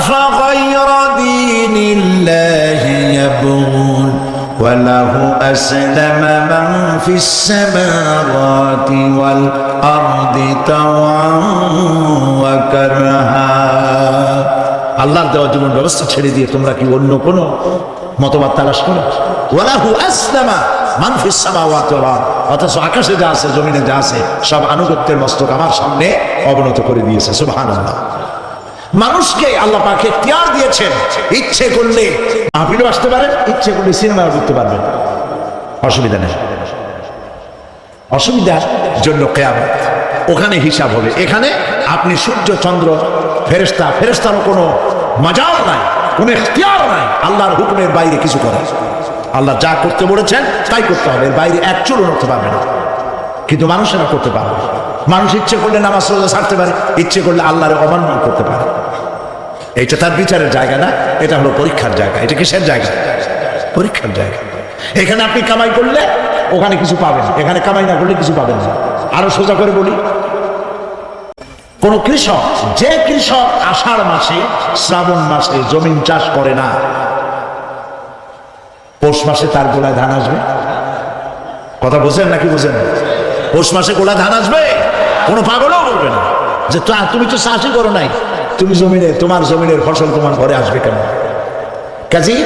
أفغير دين الله يبغون وله أسلم من في السماوات والأرض طوعا وكرها। আল্লাহর দেওয়া জীবন ব্যবস্থা ছেড়ে দিয়ে তোমরা কি অন্য কোনো মতবাদ তালাশ করো? ওয়ালাহু আসলামা মান ফিস সামাওয়াতি ওয়াল আরদ, অথচ আকাশে যা আছে জমিনে যা আছে সব আনুগত্যের মস্তক আমার সামনে অবনত করে দিয়েছে। সুবহানাল্লাহ। মানুষকে আল্লাহ পাক ইখতিয়ার দিয়েছেন, ইচ্ছে করলে মাহফিলে আসতে পারেন, ইচ্ছে করলে সিনেমা করতে পারবেন, অসুবিধা নেই। অসুবিধার জন্য কিয়ামত, ওখানে হিসাব হবে। এখানে আপনি সূর্য চন্দ্র ফেরেশতারও কোনো মাজাল নাই, কোনো ইখতিয়ার নাই আল্লাহর হুকুমের বাইরে কিছু করার। আল্লাহ যা করতে বলেছেন তাই করতে হবে, এর বাইরে এক চুলও নড়তে পারবে না। কিন্তু মানুষেরা করতে পারবে। মানুষ ইচ্ছে করলে নামাজ রোজা ছাড়তে পারে, ইচ্ছে করলে আল্লাহর অমান্য করতে পারে। এটা তার বিচারের জায়গা না, এটা হলো পরীক্ষার জায়গা। এটা কিসের জায়গা? পরীক্ষার জায়গা। এখানে আপনি কামাই করলে ওখানে কিছু পাবেন, এখানে কামাই না করলে কিছু পাবেন না। আরো সোজা করে বলি, কোন কৃষক, যে কৃষক আষাঢ় মাসে শ্রাবণ মাসে জমিন চাষ করে না, পৌষ মাসে তার গোলায় ধান আসবে? কথা বুঝেন নাকি বুঝেন? পৌষ মাসে গোলা ধান আসবে? কোনো পাগলও বলবে না যে তুমি তো চাষই করো নাই, তুমি তোমার জমিনের ফসল তোমার ঘরে আসবে কেন? কাজী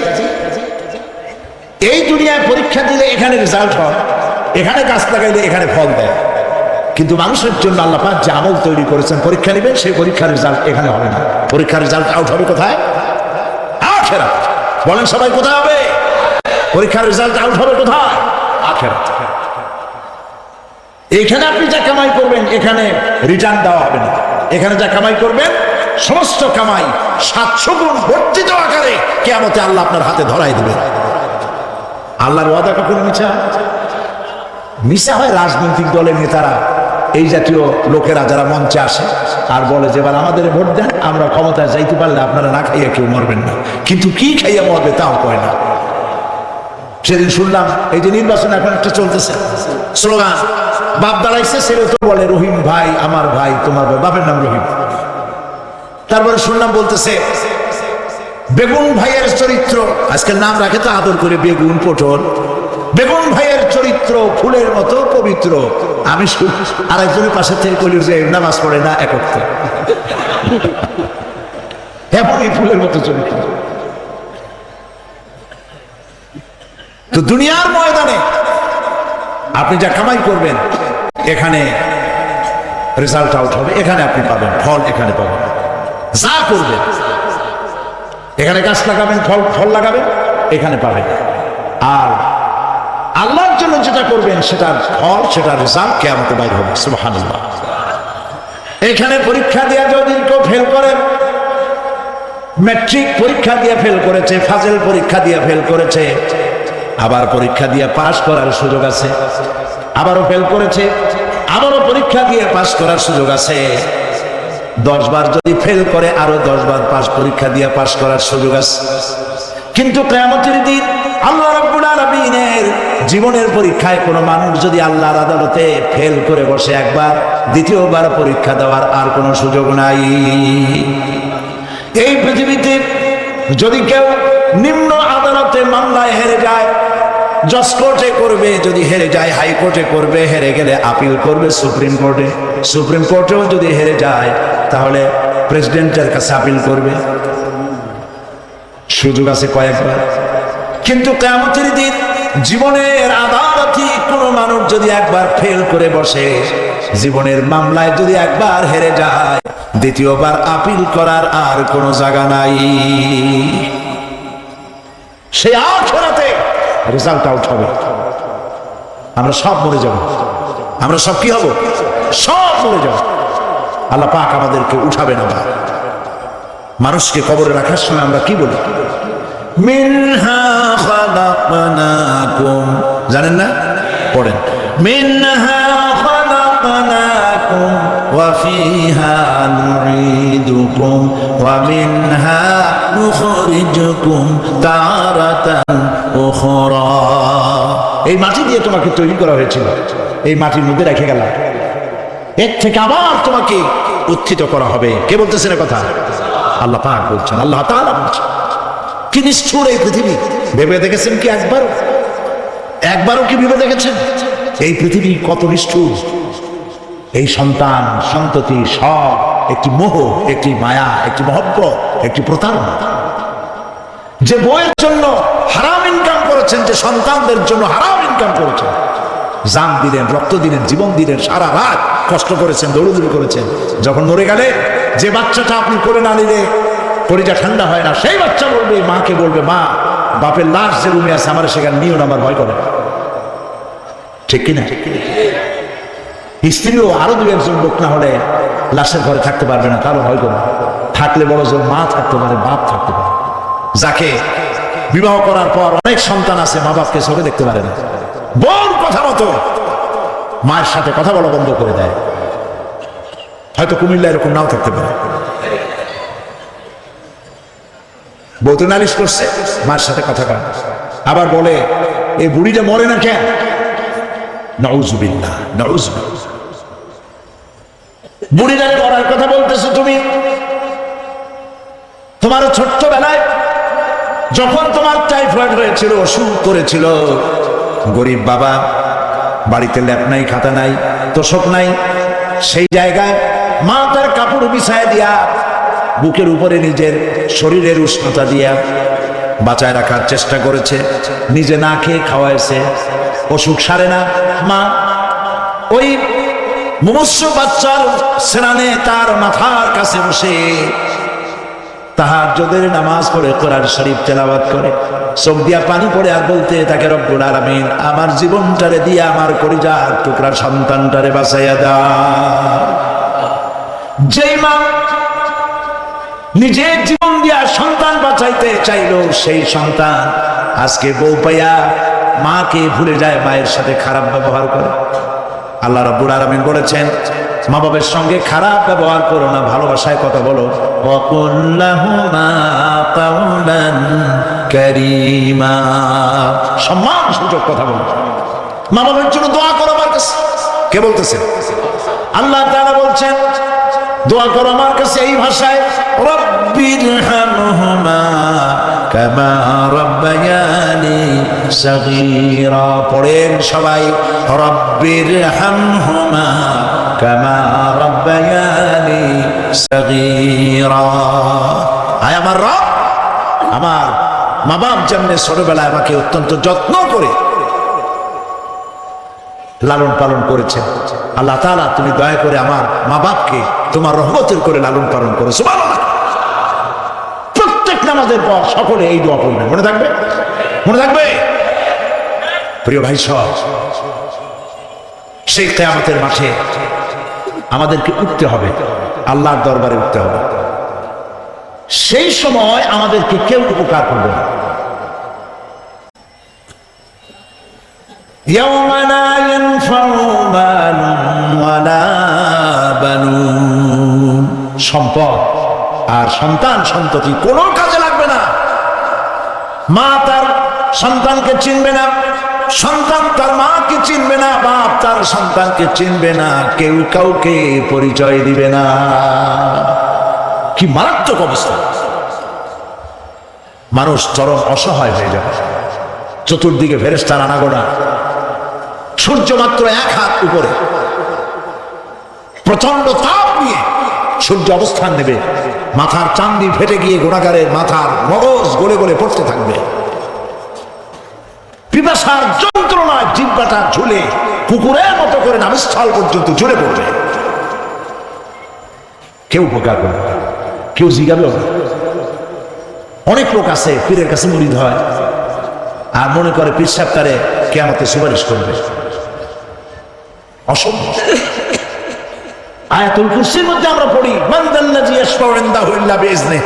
এই দুনিয়ায় পরীক্ষা দিলে এখানে রেজাল্ট হয়, এখানে গাছ লাগাইলে এখানে ফল দেয়। কিন্তু মানুষের জন্য আল্লাহ পাক যে আমল তৈরি করেছেন, পরীক্ষা নেবেন, সেই পরীক্ষার রেজাল্ট এখানে হবে না। পরীক্ষার রেজাল্ট আউট হবে কোথায়? আখিরাত। বলেন সবাই, কোথায় হবে? পরীক্ষার রেজাল্ট আউট হবে কোথায়? আখিরাত। এখানে আপনি যা কামাই করবেন এখানে রিটার্ন দেওয়া হবে না। এখানে যা কামাই করবেন সমস্ত কামাই 700 গুণ বর্ধিত আকারে কিয়ামতে আল্লাহ আপনার হাতে ধরাই দেবে। আল্লাহর ওয়াদা কখনো মিছা? মিছা হয় রাজনৈতিক দলের নেতারা, এই জাতীয় লোকেরা যারা মঞ্চে আসে আর বলে যে এবার আমাদের ভোট দেন, আমরা ক্ষমতায় যাইতে পারলে আপনারা না খাইয়া কেউ মরবেন না। কিন্তু কি খাইয়া মরবে তাও কয় না। সেদিন শুনলাম এই যে নির্বাচন এখন একটা চলতেছে, স্লোগান বাপ দাঁড়াইছে, ছেলে তো বলে রহিম ভাই আমার ভাই, তোমার ভাই, বাপের নাম রহিম। তারপরে শুনলাম বলতেছে বেগুন ভাইয়ের চরিত্র, আজকের নাম রাখে তো আদর করে বেগুন পটল, বেগুন ভাইয়ের চরিত্র ফুলের মতো পবিত্র। আমি আরেকজনের পাশে থেকে বলি যে নামাজ পড়ে না একত্রে, এমনই ফুলের মতো চরিত্র। তো দুনিয়ার ময়দানে আপনি যা কামাই করবেন এখানে রেজাল্ট আউট হবে, এখানে আপনি পাবেন ফল, এখানে পাবেন। যা করবেন এখানে গাছ লাগাবেন, ফল লাগাবেন, এখানে পাবেন। আর আল্লাহর জন্য যেটা করবেন সেটার ফল, সেটার রেজাল্ট কিয়ামতে বাইর হবে। সুবহানাল্লাহ। এখানে পরীক্ষা দিয়ে যদি কেউ ফেল করে, ম্যাট্রিক পরীক্ষা দিয়ে ফেল করেছে, ফাজেল পরীক্ষা দিয়ে ফেল করেছে, আবার পরীক্ষা দিয়ে পাশ করার সুযোগ আছে, আবারও ফেল করেছে, আবারও পরীক্ষা দিয়ে পাশ করার সুযোগ আছে। 10 বার যদি ফেল করে আরো 10 বার পরীক্ষা দিয়ে পাশ করার সুযোগ আছে। কিন্তু কিয়ামতের দিন আল্লাহ রাব্বুল আলামিনের জীবনের পরীক্ষায় কোনো মানুষ যদি আল্লাহর আদালতে ফেল করে বসে একবার, দ্বিতীয়বার পরীক্ষা দেওয়ার আর কোনো সুযোগ নাই। এই পৃথিবীতে যদি কেউ নিম্ন আদালতে মামলায় হেরে যায়, জজ কোর্টে করবে, যদি হেরে যায় হাইকোর্টে করবে, হেরে গেলে আপিল করবে সুপ্রিম কোর্টে, সুপ্রিম কোর্টেও যদি হেরে যায় তাহলে প্রেসিডেন্টের কাছে আপিল করবে। সুযোগ আছে কয়েকবার। কিন্তু কিয়ামতের দিন জীবনের আদালতে কোনো মানুষ যদি একবার ফেল করে বসে, জীবনের মামলায় যদি একবার হেরে যায়, দ্বিতীয়বার আপিল করার আর কোনো জায়গা নাই। সেই আখিরাতে রেজাল্ট আউট হবে। আমরা সব মরে যাব, আমরা সব কি হব? সব মরে যাব। আল্লাহ পাক আমাদেরকে উঠাবে না। মানুষকে কবরে রাখার সময় আমরা কি বলি? মিনহা খালাকনাকুম, জানেন না? পড়েন, মিনহা খালাকনাকুম ওয়া ফিহা নুঈদুকুম ওয়া মিনহা নুখরিজুকুম তারাতান উখরা। এই মাটি দিয়ে তোমাকে তৈরি করা হয়েছিল, এই মাটির মধ্যে রেখে গেলাম, এর থেকে আবার তোমাকে উত্থিত করা হবে। কে বলতেছেন কথা? আল্লাহ পাক বলছেন, আল্লাহ তাআলা বলছেন। কি নিষ্ঠুর এই পৃথিবী! ভেবে দেখেছেন কি একবারও কি ভেবে দেখেছেন এই পৃথিবী কত নিষ্ঠুর? এই সন্তান সন্ততি সব একটি মোহ, একটি মায়া, একটি মহব্বত, একটি প্রতারণা। যে বইয়ের জন্য হারাম ইনকাম করেছেন, যে সন্তানদের জন্য হারাম ইনকাম করেছেন, জান দিলেন, রক্ত দিলেন, জীবন দিলেন, সারা রাত কষ্ট করেছেন, দৌড়দৌড়ি করেছেন, যখন মরে গেলে যে বাচ্চাটা আপনি করে না নিলে কলিজা ঠান্ডা হয় না, সেই বাচ্চা বলবে, মাকে বলবে, মা বাপের লাশ যে রুমে আছে আমার সেখানে নিও না, আমার ভয় করে। ঠিক কিনা? স্ত্রীও আরো দুই একজন লোক না হলে লাশের ঘরে থাকতে পারবে না, কারো ভয় করে। থাকলে বড় জোর মা থাকতে পারে, বাপ থাকতে পারে। যাকে বিবাহ করার পর অনেক সন্তান আছে, মা বাপকে চোখে দেখতে পারে না, বল কথা মতো মায়ের সাথে কথা বলা বন্ধ করে দেয়। হয়তো কুমিল্লা এরকম নাও থাকতে পারে। বউ তো নালিশ করছে, মায়ের সাথে কথা কয়, আবার বলে এই বুড়িটা মরে না কেন? নাউজুবিল্লাহ, নাউজুবিল্লাহ। বুড়িটাকে মরার কথা বলতেছো তুমি? তোমার ছোট্ট বেলায় যখন তোমার টাইফয়েড হয়েছিল, অসুখ করেছিল, গরিব বাবা, বাড়িতে ল্যাপ নাই, খাতা নাই, তোষক নাই, সেই জায়গায় মা তার কাপড় বিছায় দিয়া বুকের উপরে নিজের শরীরের উষ্ণতা দিয়া বাঁচায় রাখার চেষ্টা করেছে, নিজে না খেয়ে খাওয়াইছে, অসুখ সারে না। মা ওই মুমূর্ষ বাচ্চার স্নানে তার মাথার কাছে বসে তাহাজ্জুদের নামাজ পড়ে, কোরআন শরীফ তেলাওয়াত করে, চোখ দিয়া পানি পড়ে আর বলতে থাকে, রব্বুল আলামিন আমার জীবনটারে দিয়া আমার কলিজার টুকরা সন্তানটারে বাঁচাইয়া দাও। যেই মা নিজের জীবন দিয়া সন্তান বাঁচাইতে চাইলো, সেই সন্তান আজকে বউ পাইয়া মাকে ভুলে যায়, মায়ের সাথে খারাপ ব্যবহার করে। আল্লাহ রাব্বুল আলামিন বলেছেন, মা বাবার সঙ্গে খারাপ ব্যবহার করো না, ভালোবাসায় কথা বলো। ওয়াকুল লাহুমা কাওলান কারীমা, সম্মান সূচক কথা বলো। মা বাবার জন্য দোয়া করো আমার কাছে। কে বলতেছেন? আল্লাহ তাআলা বলছেন দোয়া করো আমার কাছে এই ভাষায়, রব্বিরহামহুমা কামা রাব্বায়ানি সাগীরা। পড়েন সবাই, রব্বিরহামহুমা কামা রাব্বায়ানি সাগীরা। আয় আমার রব, আমার মা বাপ যেমনি ছোটবেলায় আমাকে অত্যন্ত যত্ন করে লালন পালন করেছেন, আল্লাহ তাআলা তুমি দয়া করে আমার মা বাপকে তোমার রহমতের করে লালন পালন করো। সুবহানাল্লাহ। প্রত্যেক নামাজের পর সকলে এই দোয়া পড়বেন, মনে থাকবে? মনে থাকবে? প্রিয় ভাই সব, সেই কিয়ামতের মাঠে আমাদেরকে উঠতে হবে, আল্লাহর দরবারে উঠতে হবে। সেই সময় আমাদেরকে কেউ উপকার করবে না। ইয়াওমা লা ইয়ানফাউ মালুন ওয়ালা বানুন, সম্পদ আর সন্তান সন্ততি কোনো কাজে লাগবে না। মা তার সন্তানকে চিনবে না, সন্তান তার মাকে চিনবে না, বাপ তার সন্তানকে চিনবে না, কেউ কাউকে পরিচয় দিবে না। কি মারাত্মক অবস্থা! মানুষ চরম অসহায় হয়ে যাবে। চতুর্দিকে ফেরেশতার আনাগোনা, সূর্য মাত্র 1 হাত উপরে, প্রচন্ড তাপ নিয়ে সূর্য অবস্থান নেবে, মাথার চান্দি ফেটে গিয়ে গুণাগারের মাথার মগজ গলে গলে পড়তে থাকবে। পিপাসার যন্ত্রণায় জিহ্বাটা ঝুলে কুকুরের মতো করে নাভিস্থল পর্যন্ত ঝুলে পড়বে। কেউ উপকার করবে, কেউ জিজ্ঞাসা। অনেক লোক আছে পীরের কাছে মুরিদ হয় আর মনে করে পীর সাহেব তারে কিয়ামতে সুপারিশ করবে। অসম্ভব। আয়াতুল কুরসির মধ্যে আমরা পড়ি, মান যাল্লাযী ইয়াশফাউ ইনদাহু ইল্লা বিইজনিহি।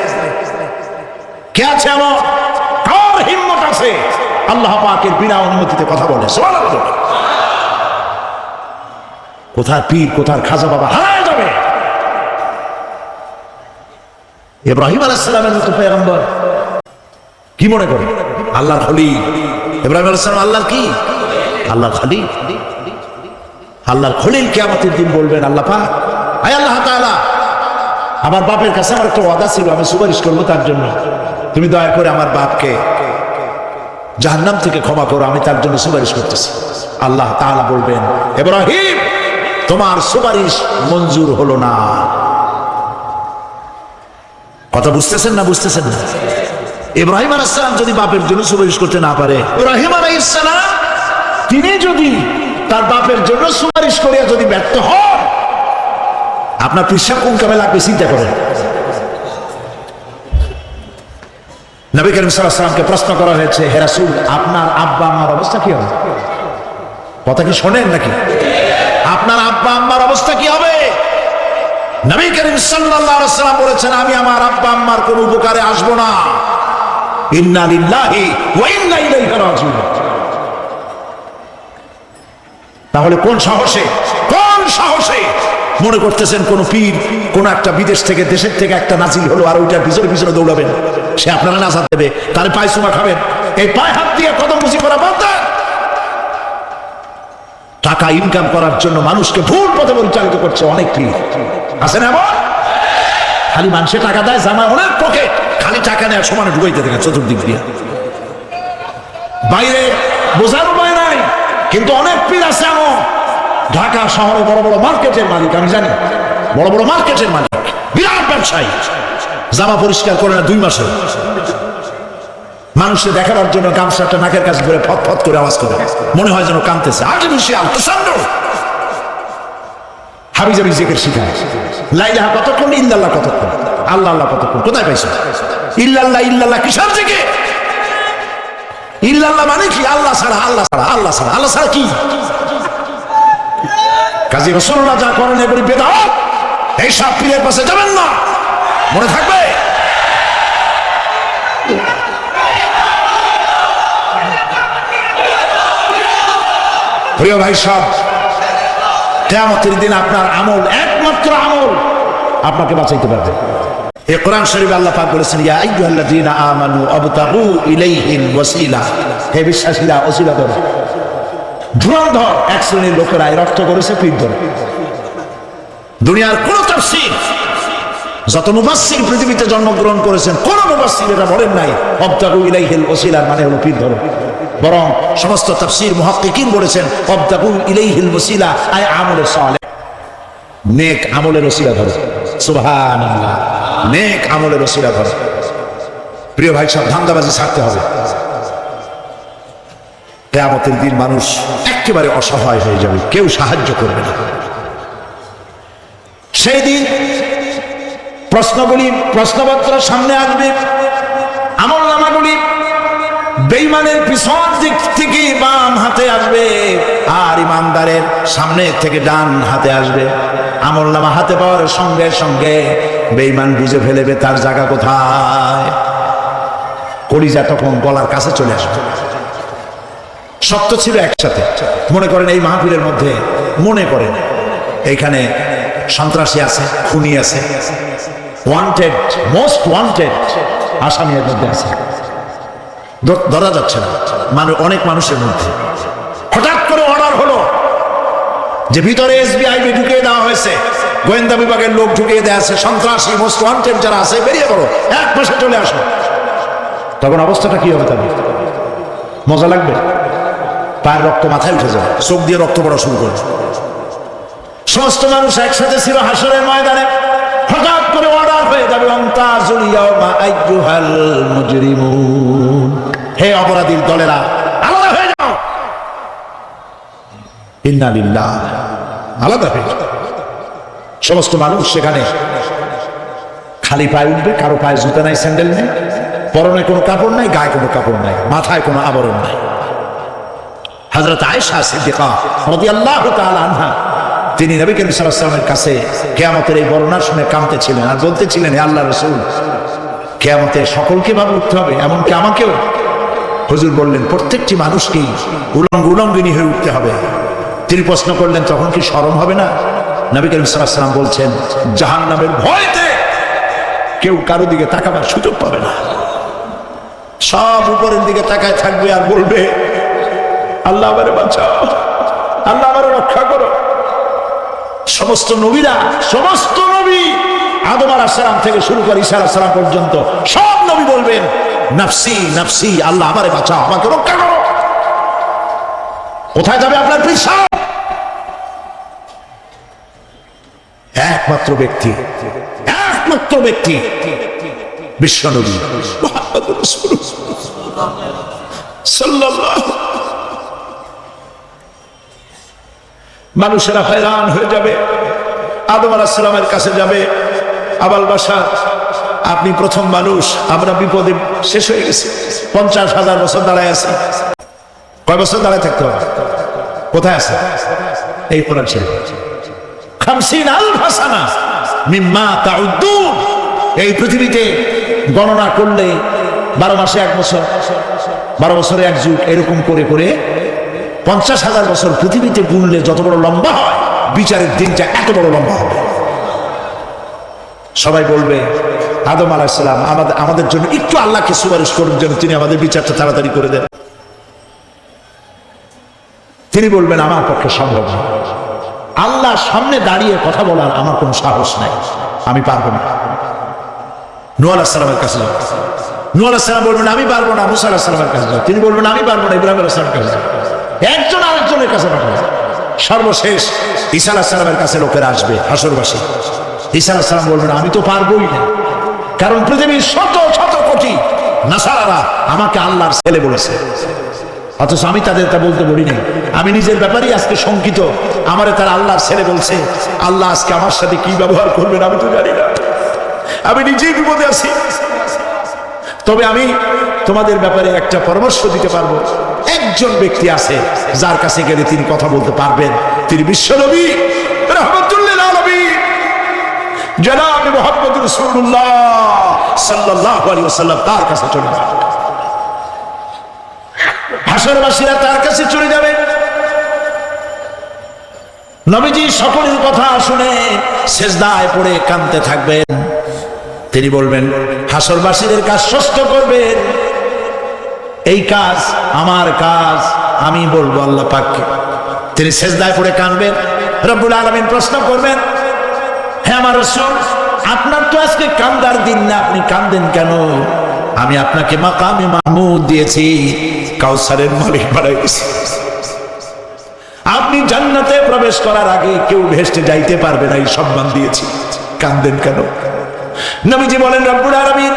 কে আছে এমন? কার হিম্মত আছে আল্লাহ পাকের বিনা অনুমতিতে কথা বলে? সুবহানাল্লাহ। কোথায় পীর, কোথায় খাজা বাবা হারায় যাবে। ইব্রাহিম আলাইহিস সালামের মতো পয়গম্বর কি মনে করে? আল্লাহর খলিল। ইব্রাহিম আলাইহিস সালাম আল্লাহর কি? আল্লাহর খলিল। আল্লাহর খলিল কিয়ামতের দিন বলবেন, আল্লাহ পাক, আয় আল্লাহ তাআলা, আমার বাপের কাছে আমার একটা ওয়াদা ছিল, আমি সুপারিশ করবো তার জন্য, তুমি দয়া করে আমার বাপকে জাহান্নাম থেকে ক্ষমা করো, আমি তার জন্য সুপারিশ করতেছি। আল্লাহ তাআলা বলবেন, ইব্রাহিম তোমার সুপারিশ মঞ্জুর হলো না। কথা বুঝতেছেন না? বুঝতেছেন না? ইব্রাহিম আলাইহিস সালাম যদি বাপের জন্য সুপারিশ করতে না পারে, ইব্রাহিম আলাইহিস সালাম তিনি যদি তার বাপের জন্য সুপারিশ করিয়া যদি ব্যর্থ হন, আপনার পিসাব কোন কামে লাগবে চিন্তা করেন। নবী করিম সাল্লাল্লাহু আলাইহি ওয়াসাল্লামকে প্রশ্ন করা হয়েছে, হে রাসূল আপনার আব্বা আম্মার অবস্থা কি হবে? কথা কি শোনেন নাকি? আপনার আব্বা আম্মার অবস্থা কি হবে? নবী করিম সাল্লাল্লাহু আলাইহি ওয়াসাল্লাম বলেছেন, আমি আমার আব্বা আম্মার কোনো উপকারে আসবো না। ইন্না লিল্লাহি ওয়া ইন্না ইলাইহি রাজিউন। তাহলে কোন সাহসে মনে করতেছেন কোন পীর কোন একটা বিদেশ থেকে দেশের থেকে একটা নাজিল হলো আর ওইটার পিছনে পিছনে দৌড়াবেন, সে আপনারা নাজাত দেবে, তারে পায়ে চুমা খাবেন? এই পায়ে হাত দিয়ে কদম বুঝি করা বাদ দেন। টাকা ইনকাম করার জন্য মানুষকে ভুল পথে পরিচালিত করছে অনেক পীর আছে না? খালি মানুষে টাকা দেয়, জামা অনেক পকেট, খালি টাকা নেয় সমানে ঢুকাইতে থাকে চতুর্দিক দিয়ে, বাইরে বোঝার উপায় নাই। কিন্তু অনেক পীর আছে এমন, ঢাকা শহরে বড় বড় মার্কেটের মালিক, আমি জানি বড় বড় মার্কেটের মালিক, বিরাট ব্যবসায়ী, জামা পরিষ্কার করে না 2 মাসে, মানুষকে দেখাবার জন্য গামছাটা নাকের কাছে ধরে ফট ফট করে আওয়াজ করে, মনে হয় যেন কাঁদতেছে। আর্টিফিশিয়াল হাবিজাবি জিকির শিখায়, লা ইলাহা কতক্ষণ, ইল্লাল্লাহ কতক্ষণ, আল্লাহ আল্লাহ কতক্ষণ, কোথায় পাইছো? ইল্লাল্লাহ ইল্লাল্লাহ কিসের জিকির? ইল্লাল্লাহ মানে কি? আল্লাহ ছাড়া, আল্লাহ ছাড়া, আল্লাহ ছাড়া, আল্লাহ ছাড়া কি? কাজী রাসূলুল্লাহ যা করেন এগুলি বেদাত, এই সব পীরের পাশে যাবেন না, মনে থাকবে। প্রিয় ভাই সব, কিয়ামতের দিন আপনার আমল, একমাত্র আমল আপনাকে বাঁচাইতে পারবে। এই কোরআন শরীফে আল্লাহ পাক বলেছেন, ইয়া আইয়ুহাল্লাযীনা আমানু আবতাগু ইলাইহিল ওয়াসিলা, হে বিশ্বাসীরা ওসিলা ধরো। ধুরন্ধর এক শ্রেণীর লোকেরা এর অর্থ করেছে পীর ধরে। দুনিয়ার কোন তাফসীর, যত মুফাসসির পৃথিবীতে জন্মগ্রহণ করেছেন, কোন মুফাসসির এটা বলেন নাই আবতাগু ইলাইহিল ওসিলা মানে হলো পীর ধরো। বরং সমস্ত তাফসীর মুহাক্কিকিন বলেছেন আবতাগু ইলাইহিল ওসিলা আয় আমলে সালেহ, নেক আমলের ওসিলা ধরো। সুবহানাল্লাহ, নেক আমলের ওসিলা ধরো। প্রিয় ভাই সব, ধান্দাবাজি ছাড়তে হবে। কিয়ামতের দিন মানুষ একেবারে অসহায় হয়ে যাবে, কেউ সাহায্য করবে না। সেই দিন প্রশ্নপত্র সামনে আসবে, আমল নামাগুলি বেঈমানের পিছন দিক থেকে বাম হাতে আসবে, আর ইমানদারের সামনে থেকে ডান হাতে আসবে। আমল নামা হাতে পাওয়ার সঙ্গে সঙ্গে বেঈমান বুঝে ফেলবে তার জায়গা কোথায়। কলিজা তখন গলার কাছে চলে আসবে। সত্য ছিল একসাথে, মনে করেন এই মাহফিলের মধ্যে, মনে করেন এইখানে সন্ত্রাসী আছে, খুনি আছে, ওয়ান্টেড, মোস্ট ওয়ান্টেড আসামির মধ্যে আছে, ধরা যাচ্ছে না অনেক মানুষের মধ্যে। হঠাৎ করে অর্ডার হলো যে ভিতরে এসবিআই ঢুকিয়ে দেওয়া হয়েছে, গোয়েন্দা বিভাগের লোক ঢুকিয়ে দেওয়া আছে, সন্ত্রাসী মোস্ট ওয়ান্টেড যারা আছে বেরিয়ে পড়ো, এক মাসে চলে আসো। তখন অবস্থাটা কি হবে? তাদের মজা লাগবে? পায়ের রক্ত মাথায় উঠে যাবে, চোখ দিয়ে রক্ত পড়া শুরু করবে। সমস্ত মানুষ একসাথে ছিল হাসরের ময়দানে, হঠাৎ করে অর্ডার হয়ে যাবে আমতাজুল ইয়াওমা আইয়ুহাল মুজরিমুন, হে অপরাধীর দলেরা আলাদা হয়ে যাও। ইন্না লিল্লাহ, আলাদা হয়ে যাও। সমস্ত মানুষ সেখানে খালি পায়ে উঠবে, কারো পায়ে জুতা নাই, স্যান্ডেল নেই, পরনে কোনো কাপড় নাই, গায়ে কোনো কাপড় নাই, মাথায় কোনো আবরণ নাই। হযরত আয়েশা সিদ্দিকা রাদিয়াল্লাহু তাআলা আনহা, তিনি নবী করিম সাল্লাল্লাহু আলাইহি ওয়াসাল্লামের কাছে কিয়ামতের এই বর্ণনা শুনে কাঁদতেছিলেন আর বলতেছিলেন, হে আল্লাহর রাসূল, কিয়ামতে সকলকে ভাবে উঠতে হবে, এমনকি আমাকেও? হুজুর বললেন, প্রত্যেকটি মানুষকেই উলঙ্গিনী হয়ে উঠতে হবে। তিনি প্রশ্ন করলেন, তখন কি শরম হবে না? নবী করিম সাল্লাল্লাহু আলাইহি ওয়াসাল্লাম বলছেন, জাহান্নামের ভয়তে কেউ কারো দিকে তাকাবার সুযোগ পাবে না। সব উপরের দিকে তাকায় থাকবে আর বলবে, আল্লাহ আমারে বাঁচাও, আল্লাহ আমারে রক্ষা করো। সমস্ত নবী আদম আলাইহিস সালাম থেকে শুরু করে ঈসা আলাইহিস সালাম পর্যন্ত সব নবী বলবেন নাফসি নাফসি, আল্লাহ আমারে বাঁচাও, আমাকে রক্ষা করো। কোথায় যাবে আপনার পীর সাহেব? একমাত্র ব্যক্তি বিশ্বনবী মুহাম্মদুর রাসূলুল্লাহ সাল্লাল্লাহু। মানুষেরা হয়রান হয়ে যাবে, আদম আলাইহিস সালামের কাছে যাবে, আবাল বাশার আপনি প্রথম মানুষ, আমরা বিপদে শেষ হয়ে গেছি, 50,000 বছর দাঁড়ায় আছি। কয় বছর দাঁড়ায় থাকতে হবে? কোথায় আছে? এই কোরআন শরীফ 50,000 সানা মিম্মা তাউদ্দুন। এই পৃথিবীতে গণনা করলে 12 মাসে 1 বছর, 12 বছরে 1 যুগ, এরকম করে করে 50,000 বছর পৃথিবীতে গুনলে যত বড় লম্বা হয়, বিচারের দিনটা এত বড় লম্বা হবে। সবাই বলবে আদম আলাইহিস সালাম আমাদের জন্য একটু আল্লাহকে সুপারিশ করুন যেন তিনি আমাদের বিচারটা তাড়াতাড়ি করে দেন। তিনি বলবেন আমার পক্ষে সম্ভব না, আল্লাহর সামনে দাঁড়িয়ে কথা বলার আমার কোনো সাহস নাই, আমি পারবো না। নূহ আলাইহিস সালামের কাছে যাও, নূহ আলাইহিস সালাম বলবেন আমি পারবো না। মুসা আলাইহিস সালামের কাছে যাও, তিনি বলবেন আমি পারবো না। ইব্রাহিম আলাইহিস সালামের কাছে যাও, একজন আরেকজনের কাছে পাঠাবে। সর্বশেষ ঈসা আলাইহিস সালামের কাছে লোকেরা আসবে, হাসরবাসী। ঈসা আলাইহিস সালাম বলবেন আমি তো পারবোই না, কারণ পৃথিবীর শত শত কোটি নাসারারা আমাকে আল্লাহর ছেলে বলেছে, অথচ আমি তাদের তা বলতে বলি নাই। আমি নিজের ব্যাপারেই আজকে শঙ্কিত, আমারে তারা আল্লাহর ছেলে বলছে। আল্লাহ আজকে আমার সাথে কি ব্যবহার করবেন আমি তো জানি না, আমি নিজেই বিপদে আছি। তবে আমি তোমাদের ব্যাপারে একটা পরামর্শ দিতে পারবো, একজন ব্যক্তি আছে যার কাছে গেলে তিনি কথা বলতে পারবেন, তিনি বিশ্বনবী রাহমাতুল লিল আলামিন জনাব মুহাম্মদুর রাসূলুল্লাহ সাল্লাল্লাহু আলাইহি ওয়াসাল্লাম। তার কাছে চলে যান, হাসরবাসীরা তার কাছে চলে যাবে। নবীজি সকলের কথা শুনে সিজদায় পড়ে কাঁদতে থাকবেন। তিনি বলবেন হাসরবাসীদের কাজ ষষ্ঠ করবেন, এই কাজ আমার কাজ, আমি বলবো আল্লাহ পাককে। তিনি সিজদায় পড়ে কাঁদবেন, রব্বুল আলামিন প্রশ্ন করবেন হে আমার রাসূল, আপনার তো আজকে কান্দার দিন না, আপনি কাঁদেন কেন? আমি আপনাকে মাকামে মাহমুদ দিয়েছি, কাউসারের মালিক বানাইছি। আপনি জান্নাতে প্রবেশ করার আগে কেউ ভেস্টে যাইতে পারবে না, এই সম্মান দিয়েছি, কাঁদেন কেন? নবীজি বলেন রব্বুল আলামিন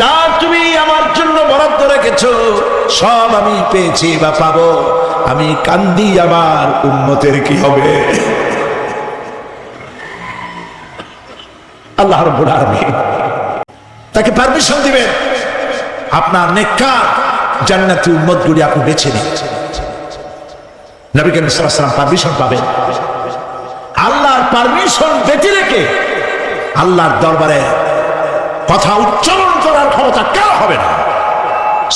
যা তুমি আমার জন্য বরাদ্দ রেখেছো সব আমি পেয়েছি বা পাবো, আমি কান্দি আমার উম্মতের কি হবে? আল্লাহ রাব্বুল আলামিন তাকে পারমিশন দিবেন, আপনার নেককার জান্নাতি উম্মতগুলি আপনি বেছে নিন। নবী করিম সাল্লাল্লাহু আলাইহি ওয়াসাল্লাম পারমিশন পাবেন। আল্লাহর পারমিশন ব্যতি রেখে আল্লাহর দরবারে কথা উচ্চারণ করার ক্ষমতা কার হবে না?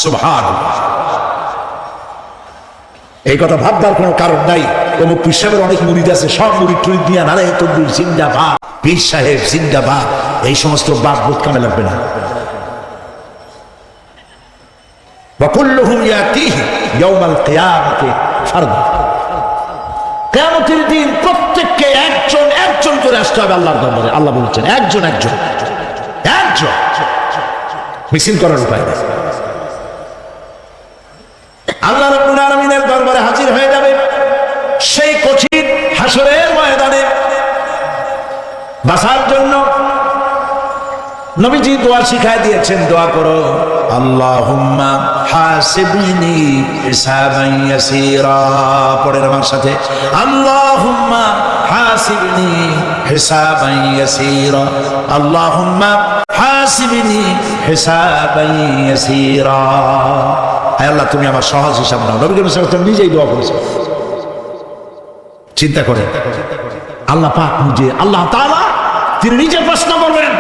সুবহানাল্লাহ। এই কথা ভাববার কোনো কারণ নাই। অমুক পীর সাহেবের অনেক মুরিদ আছে, সব মুরিদ টুরিদ দিয়া নারে তকবীর জিন্দাবাদ, পীর সাহেব জিন্দাবাদ, এই সমস্ত বাদ বোধ কামে লাগবে না। ওয়া কুল্লুহুম ইয়াতিহি ইয়াউমাল কিয়ামাতি ফারদা। কিয়ামতের দিন প্রত্যেককে একজন একজন করে আসতে হবে আল্লাহর দরবারে। আল্লাহ বলেছেন একজন একজন একজন, মিছিল করার উপায় নেই। আল্লাহ রাব্বুল আলামিনের দরবারে হাজির হয়ে যাবে সেই কঠিন হাসরের ময়দানে বাঁচার জন্য। নবীজি দোয়া শিখায় দিয়েছেন, দোয়া করো আল্লাহুম্মা হাসিবনি হিসাবান ইয়াসীরা। পড়েন আমার সাথে, আল্লাহুম্মা হাসিবনি হিসাবান ইয়াসীরা, আল্লাহুম্মা হাসিবনি হিসাবান ইয়াসীরা। আয় আল্লাহ তুমি আমার সহজ হিসাব নাও। নবী করিম সাল্লাল্লাহু আলাইহি ওয়াসাল্লাম নিজেই দোয়া করেছেন। চিন্তা করে আল্লাহ পাক নিজে, আল্লাহ তাআলা তিনি নিজে প্রশ্ন করবেন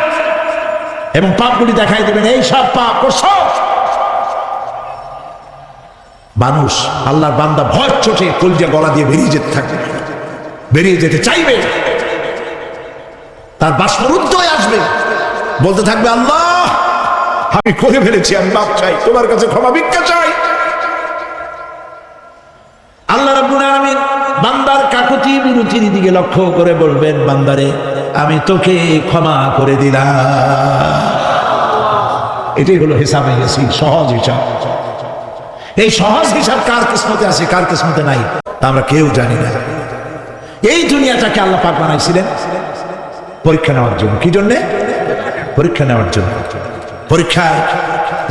এবং পাপগুলি দেখাই দেবেন, এই সব পাপ করছো। মানুষ আল্লাহর বান্দা ভয় চোটে কলজা গলা দিয়ে বেরিয়ে যেতে থাকবে, বেরিয়ে যেতে চাইবে, তার বাষ্পরুদ্ধ হয়ে আসবে, বলতে থাকবে আল্লাহ আমি করে ফেলেছি, আমি মাপ চাই, তোমার কাছে ক্ষমা ভিক্ষা চাই। আল্লাহ রাব্বুল আলামিন বান্দার কাকুতি মিনতির দিকে লক্ষ্য করে বলবেন, বান্দারে আমি তোকে ক্ষমা করে দিলাম। এটাই হলো হিসাব, সহজ হিসাব। এই সহজ হিসাব কার কিসমতে আছে, কার কিসমতে নাই, তা আমরা কেউ জানি না। এই দুনিয়াটাকে আল্লাহ পাক বানাইছিলেন পরীক্ষা নেওয়ার জন্য। কি জন্যে? পরীক্ষা নেওয়ার জন্য। পরীক্ষায়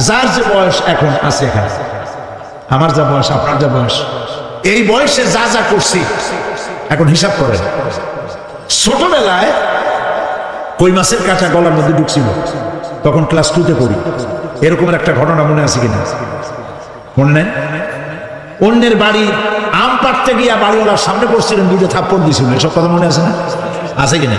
যার যে বয়স এখন আছে, এখানে আমার যা বয়স, আপনার যা বয়স, এই বয়সে যা যা করছি এখন হিসাব করেন। ছোটবেলায় কই মাছের কাঁটা গলার মধ্যে ঢুকছিল, তখন ক্লাস 2-তে পড়ি। এরকম একটা ঘটনা মনে আছে কিনা? মনে নেই? অন্যের বাড়ি আম পাড়তে গিয়া বাড়িওয়ালার সামনে পড়ছিলেন, দুটো থাপ্পড় দিয়েছিল, এসব কথা মনে আছে না? আছে কিনা?